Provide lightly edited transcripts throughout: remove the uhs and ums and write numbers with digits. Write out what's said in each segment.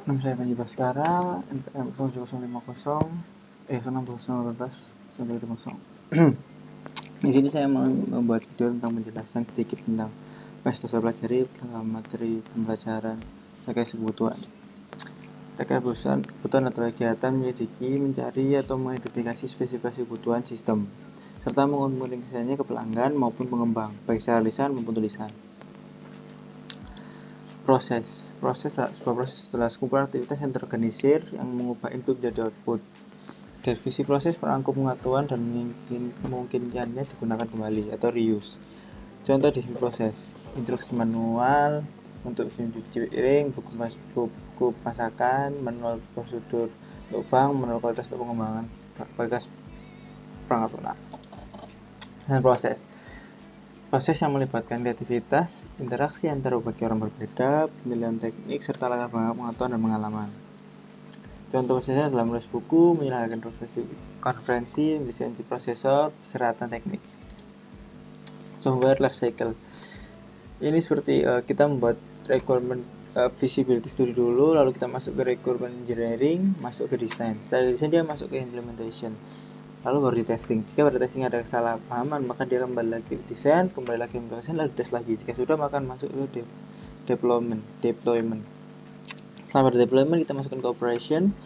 Nama saya Panji Baskara, NPM 00050, 6018. Di sini saya mau membuat video tentang menjelaskan sedikit tentang PES dasar pelajari dalam materi pembelajaran terkait kebutuhan. Terkait kebutuhan atau kegiatan menyelidiki, mencari atau mengidentifikasi spesifikasi kebutuhan sistem, serta mengomunikasikannya ke pelanggan maupun pengembang, baik secara lisan maupun tulisan. Proses sebuah proses adalah sekumpulan aktivitas yang terorganisir yang mengubah input menjadi output. Definisi proses merangkum pengetahuan dan memungkinkannya digunakan kembali atau reuse. Contoh definisi proses: instruksi manual untuk cuci piring, buku masakan, manual prosedur untuk bank, manual kualitas untuk pengembangan kualitas perangkat lunak. Dan proses yang melibatkan kreativitas, interaksi antara berbagai orang berbeda, pemilihan teknik, serta latar belakang pengetahuan dan pengalaman. Contoh prosesnya adalah menulis buku, menyelenggarakan konferensi, mendesain prosesor, persyaratan teknik. Software life cycle. Ini seperti kita membuat requirement feasibility study dulu, lalu kita masuk ke requirement engineering, masuk ke desain. Setelah desain dia masuk ke implementation. Lalu baru di testing. Jika pada testing ada kesalahpahaman, maka dia kembali lagi desain, kembali lagi implementation, lalu tes lagi. Jika sudah, maka masuk ke deployment. Setelah deployment, kita masukkan ke operation.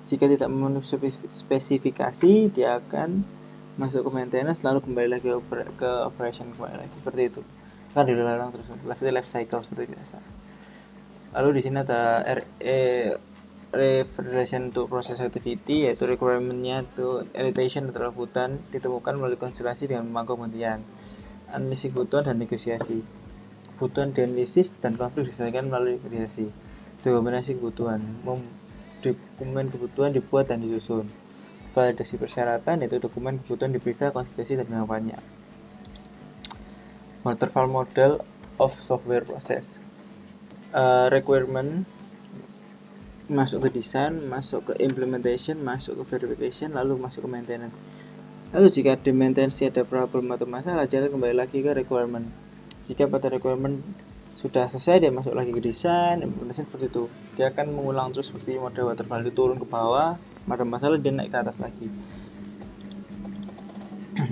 Jika tidak memenuhi spesifikasi, dia akan masuk ke maintenance, lalu kembali lagi ke operation, kembali lagi seperti itu. Kan diulang terus, life cycle seperti biasa. Lalu di sini ada reference untuk proses activity, yaitu requirement-nya itu elicitation atau kebutuhan ditemukan melalui konsultasi dengan pemangku kepentingan, analisis kebutuhan dan negosiasi. Kebutuhan dianalisis dan konflik diselesaikan melalui negosiasi. Dokumentasi kebutuhan, dokumen kebutuhan dibuat dan disusun. Validasi persyaratan, yaitu dokumen kebutuhan diperiksa konsistensi dan penerapannya. Waterfall model of software process. Requirement masuk ke desain, masuk ke implementation, masuk ke verification, lalu masuk ke maintenance. Lalu jika di maintenance ada problem atau masalah, dia kembali lagi ke requirement. Jika pada requirement sudah selesai, dia masuk lagi ke desain, implementation, seperti itu. Dia akan mengulang terus seperti model waterfall, dia turun ke bawah, ada masalah dia naik ke atas lagi.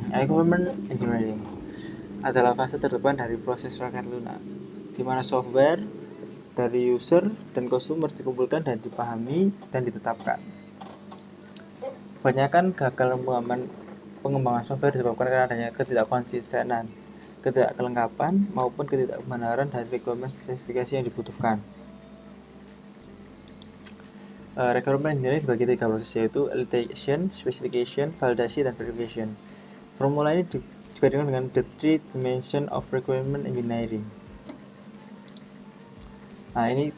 Requirement engineering adalah fase terdepan dari proses perangkat lunak, di mana software dari user dan customer dikumpulkan dan dipahami dan ditetapkan. Kebanyakan gagal pengembangan software disebabkan karena adanya ketidakkonsistenan, ketidakkelengkapan, maupun ketidakbenaran dari requirement spesifikasi yang dibutuhkan. Requirement engineering dibagi 3 proses, yaitu elicitation, specification, validasi, dan verification. Formula ini juga dengan the 3 dimension of requirement engineering. Nah, ini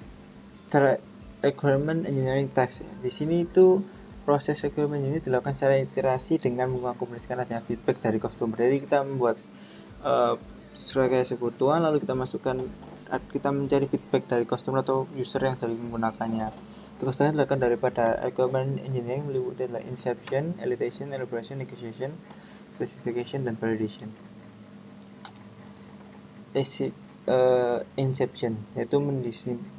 requirement engineering task. Di sini itu proses requirement ini dilakukan secara iterasi dengan mengakomodasikan adanya feedback dari customer. Jadi kita membuat sesuai kebutuhan, lalu kita mencari feedback dari customer atau user yang sedang menggunakannya. Terus dilakukan daripada requirement engineering meliputi adalah inception, elicitation, elaboration, negotiation, specification, dan validation. Inception, yaitu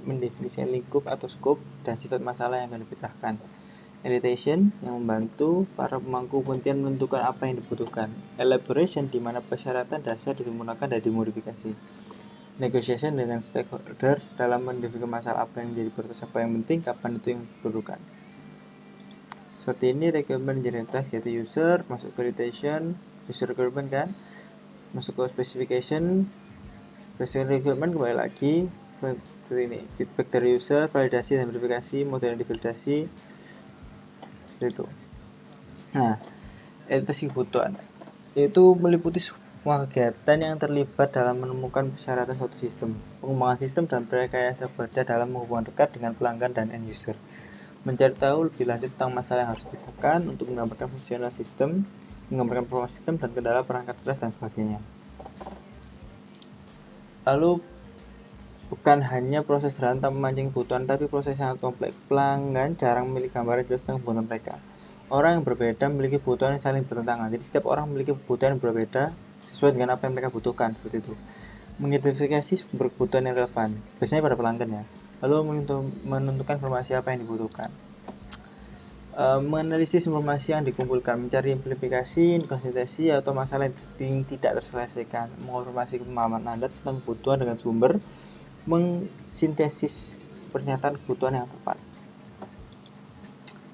mendefinisikan lingkup atau scope dan sifat masalah yang akan dipecahkan. Elicitation, yang membantu para pemangku kepentingan menentukan apa yang dibutuhkan. Elaboration, di mana persyaratan dasar disempurnakan dan dimodifikasi. Negotiation, dengan stakeholder dalam mendefinisikan masalah apa yang menjadi prioritas, apa yang penting, kapan itu yang diperlukan. Seperti ini requirement engineering task, yaitu user masuk ke elicitation, user requirement kan, masuk ke specification, requirement kembali lagi seperti ini, feedback dari user, validasi dan verifikasi, model yang divalidasi, itu. Nah, elicitation kebutuhan itu meliputi semua kegiatan yang terlibat dalam menemukan persyaratan suatu sistem, pengembangan sistem, dan rekayasa kerja dalam hubungan dekat dengan pelanggan dan end user. Mencari tahu lebih lanjut tentang masalah yang harus dipecahkan untuk menggambarkan fungsional sistem, menggambarkan performa sistem dan kendala perangkat keras dan sebagainya. Lalu bukan hanya proses sederhana memancing kebutuhan, tapi proses sangat kompleks. Pelanggan jarang memiliki gambaran jelas tentang kebutuhan mereka. Orang yang berbeda memiliki kebutuhan yang saling bertentangan. Jadi setiap orang memiliki kebutuhan yang berbeda sesuai dengan apa yang mereka butuhkan, seperti itu. Mengidentifikasi sumber kebutuhan yang relevan, biasanya pada pelanggan ya. lalu menentukan informasi apa yang dibutuhkan. Menganalisis informasi yang dikumpulkan, mencari implikasi, inkonsistensi, atau masalah yang tidak terselesaikan, mengonfirmasi pemahaman Anda tentang kebutuhan dengan sumber, mengsintesis pernyataan kebutuhan yang tepat.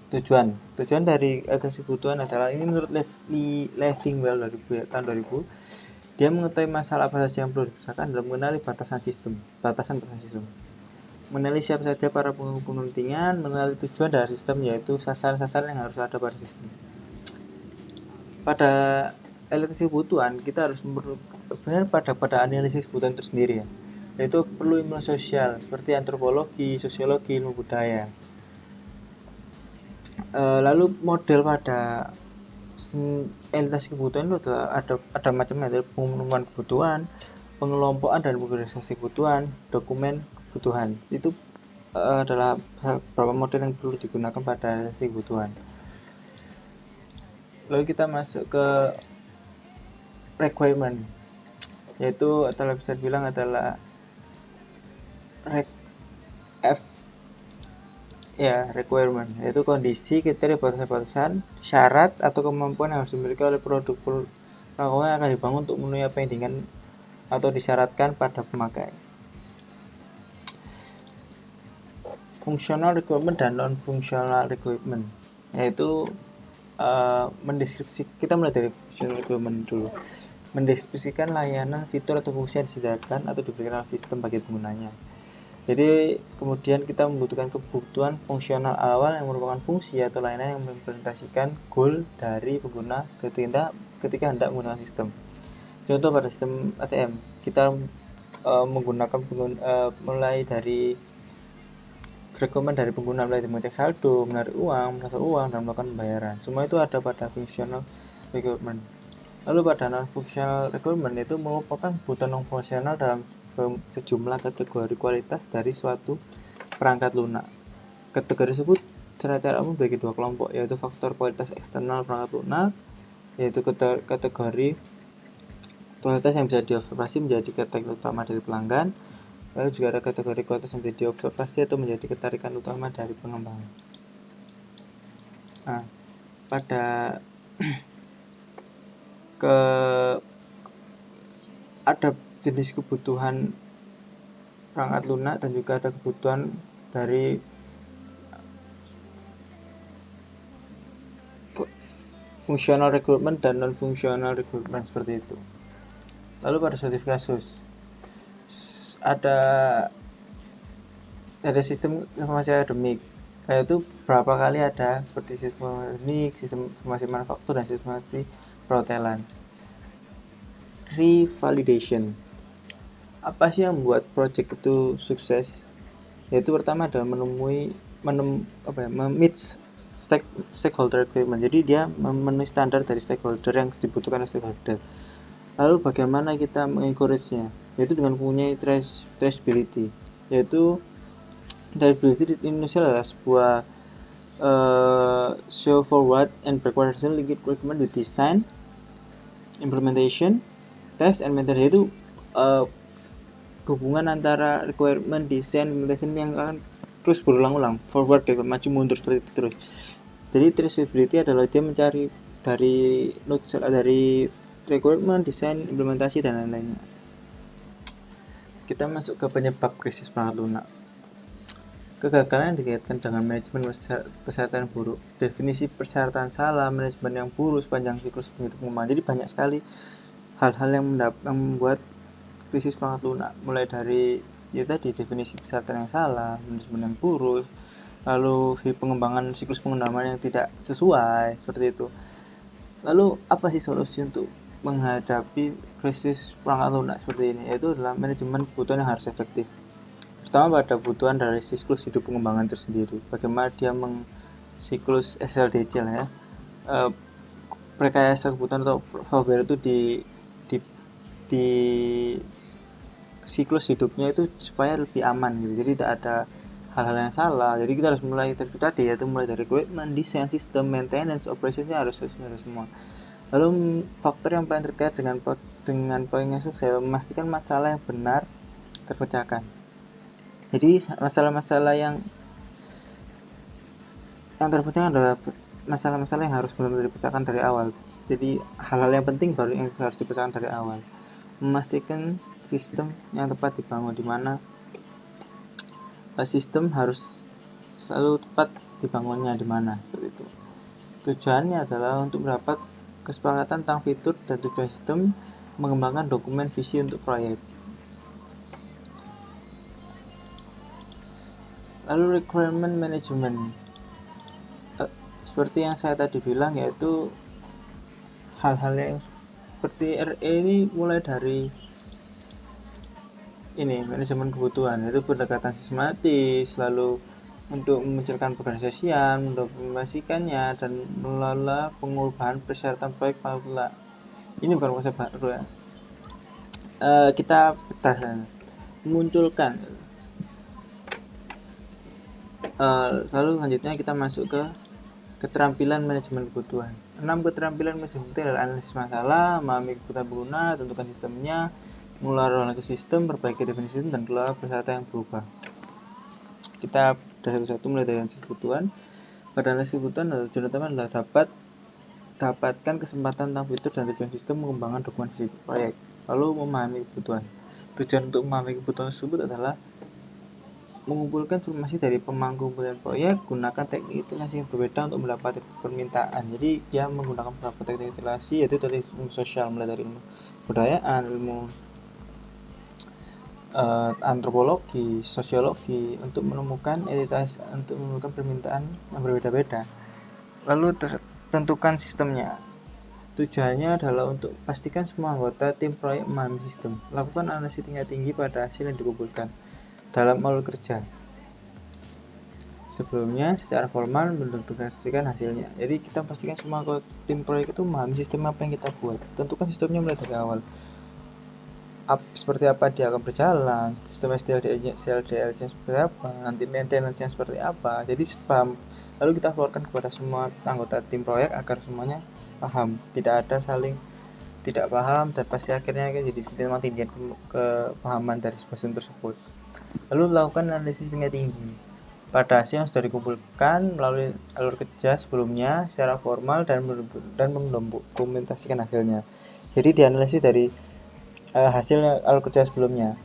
Tujuan dari atas kebutuhan adalah, ini menurut Levingwell dari tahun 2000, dia mengetahui masalah apa saja yang perlu dipecahkan dalam mengenali batasan sistem, mengenali siapa saja para penguntingan, mengenali tujuan dari sistem, yaitu sasaran-sasaran yang harus ada pada sistem. Pada analisis kebutuhan, kita harus benar pada analisis kebutuhan itu sendiri ya, yaitu perlu ilmu sosial seperti antropologi, sosiologi, ilmu budaya. Lalu model pada analisis kebutuhan itu ada macamnya, ada pengumuman kebutuhan, pengelompokan dan kategorisasi kebutuhan, dokumen kebutuhan. Itu adalah beberapa model yang perlu digunakan pada analisis kebutuhan. Lalu kita masuk ke requirement, yaitu adalah bisa dibilang adalah requirement, yaitu kondisi, kriteria, batasan-batasan, syarat atau kemampuan yang harus dimiliki oleh produk yang akan dibangun untuk memenuhi apa yang diinginkan atau disyaratkan pada pemakai. Functional requirement dan non-functional requirement, yaitu kita mulai dari functional requirement dulu. Mendeskripsikan layanan, fitur atau fungsi yang disediakan atau diberikan oleh sistem bagi penggunanya. Jadi kemudian kita membutuhkan kebutuhan fungsional awal yang merupakan fungsi atau layanan yang mengimplementasikan goal dari pengguna ketika hendak menggunakan sistem. Contoh pada sistem ATM, kita menggunakan mulai dari requirement dari pengguna, mulai dari mengecek saldo, menarik uang, mentransfer uang, dan melakukan pembayaran. Semua itu ada pada functional requirement. Lalu pada non-functional requirement itu merupakan kebutuhan non-fungsional dalam sejumlah kategori kualitas dari suatu perangkat lunak. Kategori tersebut secara umum bagi dua kelompok, yaitu faktor kualitas eksternal perangkat lunak, yaitu kategori kualitas yang bisa diobservasi menjadi kategori utama dari pelanggan. Lalu juga ada kategori kualitas yang bisa diobservasi atau menjadi ketarikan utama dari pengembang. Nah, pada ada jenis kebutuhan perangkat lunak dan juga ada kebutuhan dari functional requirement dan non-functional requirement, seperti itu. Lalu pada suatu kasus ada sistem informasi akademik, yaitu berapa kali ada seperti sistem akademik, sistem informasi manufaktur, dan sistem informasi perhotelan. Revalidation, apa sih yang membuat project itu sukses? Yaitu pertama adalah meet stakeholder requirement. Jadi dia memenuhi standar dari stakeholder yang dibutuhkan oleh stakeholder. Lalu bagaimana kita mengencourage-nya? Yaitu dengan mempunyai traceability. Yaitu traceability di Indonesia adalah sebuah show forward and backward linked requirement with design, implementation, test, and maintenance. Yaitu hubungan antara requirement, design, implementation yang akan terus berulang-ulang, forward, backward, maju mundur seperti itu terus. Jadi traceability adalah dia mencari dari requirement, desain, implementasi, dan lain-lainnya. Kita masuk ke penyebab krisis perangkat lunak. Kegagalan yang dikaitkan dengan manajemen persyaratan buruk, definisi persyaratan salah, manajemen yang buruk sepanjang siklus pengumuman. Jadi banyak sekali hal-hal yang membuat krisis perangkat lunak, mulai dari definisi persyaratan yang salah, manajemen yang buruk, lalu pengembangan siklus pengembangan yang tidak sesuai, seperti itu. Lalu apa sih solusi untuk menghadapi krisis perangkat lunak seperti ini? Yaitu adalah manajemen kebutuhan yang harus efektif, terutama pada kebutuhan dari siklus hidup pengembangan itu sendiri. Bagaimana dia siklus SLDC lah ya, rekayasa kebutuhan atau software itu di siklus hidupnya itu supaya lebih aman gitu. Jadi tidak ada hal-hal yang salah. Jadi kita harus mulai tadi, yaitu mulai dari equipment, desain, sistem, maintenance, operasinya harus semua. Lalu faktor yang paling terkait dengan poin yang sukses, memastikan masalah yang benar terpecahkan, Jadi masalah-masalah yang terpenting adalah masalah-masalah yang harus benar-benar dipecahkan dari awal. Jadi hal-hal yang penting baru yang harus dipecahkan dari awal. Memastikan sistem yang tepat dibangun, di mana sistem harus selalu tepat dibangunnya di mana, seperti itu. Tujuannya adalah untuk mendapat kesepakatan tentang fitur dan tujuan sistem, mengembangkan dokumen visi untuk proyek. Lalu requirement management, seperti yang saya tadi bilang, yaitu hal-hal yang seperti RE ini mulai dari ini manajemen kebutuhan, yaitu pendekatan sistematis, lalu untuk memunculkan organisasian, mendokumentasikannya, dan mengelola pengubahan persyaratan proyek pula. Ini bukan konsep baru ya. Kita pecah, memunculkan. Lalu selanjutnya kita masuk ke keterampilan manajemen kebutuhan. 6 keterampilan manajemen kebutuhan adalah analisis masalah, memahami kebutuhan pengguna, tentukan sistemnya, mengelola ke sistem, perbaiki definisi sistem, dan kelola persyaratan yang berubah. Kita sudah satu-satu mulai dari analisis kebutuhan. Pada analisis kebutuhan, tujuan utama adalah dapatkan kesempatan tentang fitur dan tujuan sistem, mengembangkan dokumen visi proyek. Lalu memahami kebutuhan. Tujuan untuk memahami kebutuhan tersebut adalah mengumpulkan informasi dari pemangku kebutuhan proyek, gunakan teknik itilasi yang berbeda untuk mendapat permintaan. Jadi dia menggunakan beberapa teknik itilasi, yaitu dari ilmu sosial, mulai dari ilmu budayaan, ilmu antropologi, sosiologi, untuk menemukan permintaan yang berbeda-beda. Lalu tentukan sistemnya. Tujuannya adalah untuk pastikan semua anggota tim proyek memahami sistem. Lakukan analisis tingkat tinggi pada hasil yang dikumpulkan dalam alur kerja. Sebelumnya secara formal mendokumentasikan hasilnya. Jadi kita pastikan semua anggota tim proyek itu memahami sistem apa yang kita buat. Tentukan sistemnya mulai dari awal. Seperti apa dia akan berjalan, sistem SDLC seperti apa, nanti maintenance-nya seperti apa. Jadi paham. Lalu kita keluarkan kepada semua anggota tim proyek agar semuanya paham, tidak ada saling tidak paham, dan pasti akhirnya jadi memang tinggian kepahaman dari sistem tersebut. Lalu lakukan analisis tingkat tinggi pada hasil yang sudah dikumpulkan melalui alur kerja sebelumnya secara formal dan mendokumentasikan hasilnya. Jadi dianalisis dari hasil alur kerja sebelumnya,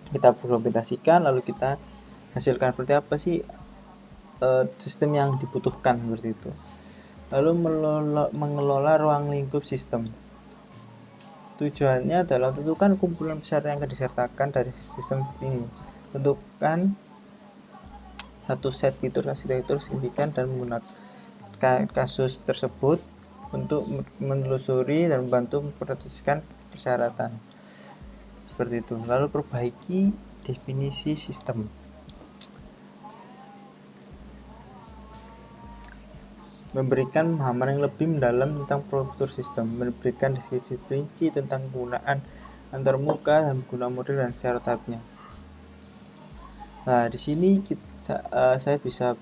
kita dokumentasikan, lalu kita hasilkan seperti apa sih sistem yang dibutuhkan, seperti itu. Lalu mengelola ruang lingkup sistem. Tujuannya adalah tentukan kumpulan persyaratan yang akan disertakan dari sistem ini. Tentukan satu set fitur arsitektur signifikan dan menggunakan kasus tersebut untuk menelusuri dan membantu memperhatikan persyaratan. Seperti itu. Lalu perbaiki definisi sistem. Memberikan pemahaman yang lebih mendalam tentang prosedur sistem, memberikan deskripsi rinci tentang penggunaan antarmuka dan penggunaan model dan secara tahapnya. Nah, di sini saya bisa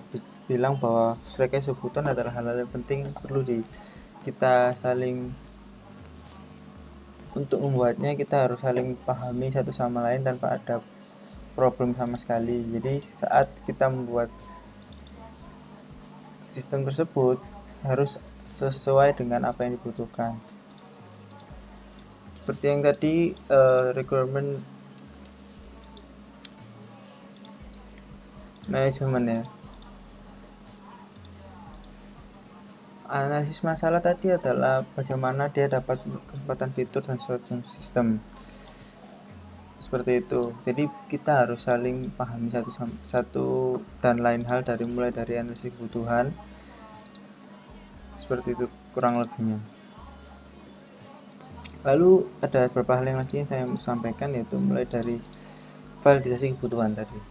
bilang bahwa rekayasa kebutuhan adalah hal-hal yang penting yang perlu kita saling, untuk membuatnya kita harus saling pahami satu sama lain tanpa ada problem sama sekali. Jadi saat kita membuat sistem tersebut harus sesuai dengan apa yang dibutuhkan. Seperti yang tadi requirement management ya. Analisis masalah tadi adalah bagaimana dia dapat kesempatan fitur dan sistem. Seperti itu. Jadi kita harus saling pahami satu dan lain hal mulai dari analisis kebutuhan. Seperti itu kurang lebihnya. Lalu ada beberapa hal yang lagi yang saya sampaikan, yaitu mulai dari validasi kebutuhan tadi.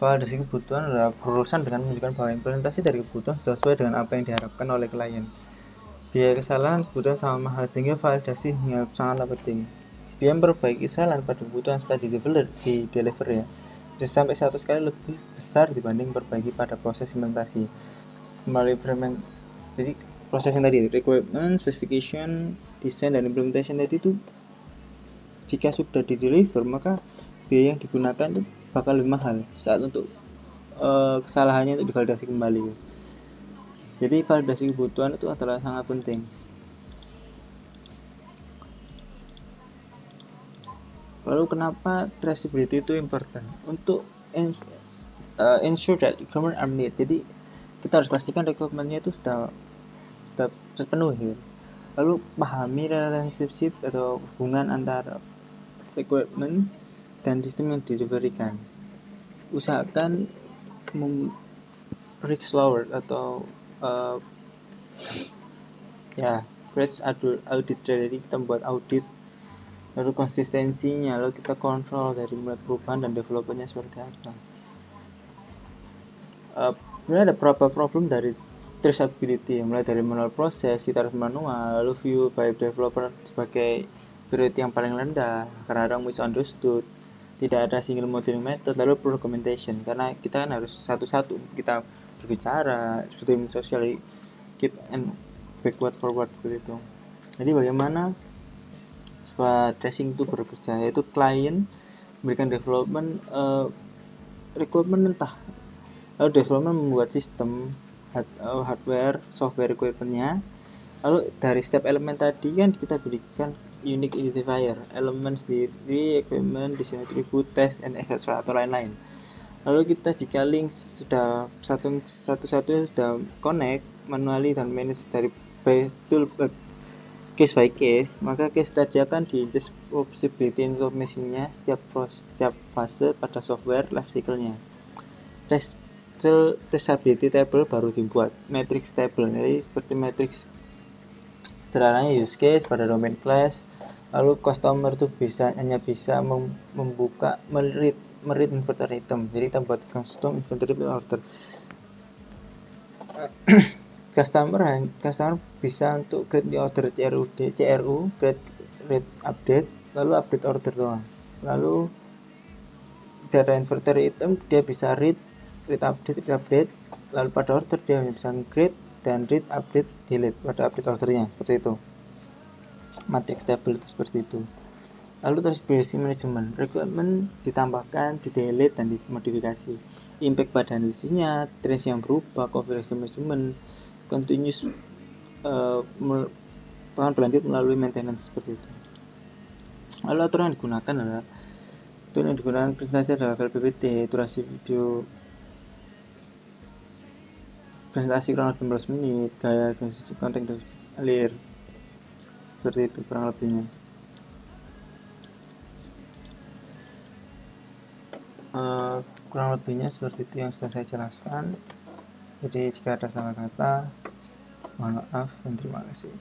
Validasi kebutuhan adalah berurusan dengan menunjukkan bahwa implementasi dari kebutuhan sesuai dengan apa yang diharapkan oleh klien. Biaya kesalahan kebutuhan sama mahal, sehingga validasi sangatlah penting. Biaya memperbaiki kesalahan pada kebutuhan setelah di deliver ya, bisa sampai 100 kali lebih besar dibanding memperbaiki pada proses implementasi. Melalui frame, jadi proses yang tadi, requirement, specification, design, dan implementation tadi itu, jika sudah di deliver, maka biaya yang digunakan itu bakal lebih mahal saat untuk kesalahannya untuk divalidasi kembali. Jadi validasi kebutuhan itu adalah sangat penting. Lalu kenapa traceability itu important? Untuk ensure that requirement are met. Jadi kita harus pastikan requirementnya itu sudah terpenuhi. Lalu pahami relationship atau hubungan antara requirement dan sistem yang diberikan. Usahakan risk lower atau risk audit. Jadi kita membuat audit, lalu konsistensinya, lalu kita kontrol dari mulai perubahan dan developernya seperti apa. Sebenarnya ada beberapa problem dari traceability, mulai dari manual proses, kita harus manual, lalu view by developer sebagai priority yang paling rendah, kadang misunderstood, tidak ada single modeling method, lalu perlu documentation, karena kita kan harus satu-satu kita berbicara seperti sosial, keep and backward forward seperti itu. Jadi bagaimana supaya tracing itu bekerja, yaitu klien memberikan development requirement entah, lalu development membuat sistem hardware software requirementnya, lalu dari step elemen tadi kan kita berikan unique identifier, elemen sendiri, equipment, design attribute, test, and etc. atau lain-lain. Lalu kita jika link sudah satu-satu sudah connect manually dan manage dari tool case by case, maka case tadi akan di possibility information-nya setiap fase pada software life cycle-nya. Traceability table baru dibuat, matrix table, jadi seperti matrix sederhananya use case pada domain class, lalu customer itu hanya bisa membuka meread inventory item, jadi kita buat custom inventory order. customer bisa untuk create di order CRU create read update, lalu update order doang. Lalu data inventory item dia bisa read update, lalu pada order dia bisa create dan read update delete pada update ordernya, seperti itu. Matrix table itu seperti itu. Lalu traceability management, requirement ditambahkan, di delete dan dimodifikasi, impact pada analisisnya, trace yang berubah, configuration management, continuous berlanjut melalui maintenance, seperti itu. Lalu aturan yang digunakan adalah presentasi adalah file PPT, durasi video presentasi kurang lebih 15 menit, gaya konten alir, seperti itu kurang lebihnya. Kurang lebihnya seperti itu yang sudah saya jelaskan. Jadi jika ada salah kata mohon maaf dan terima kasih.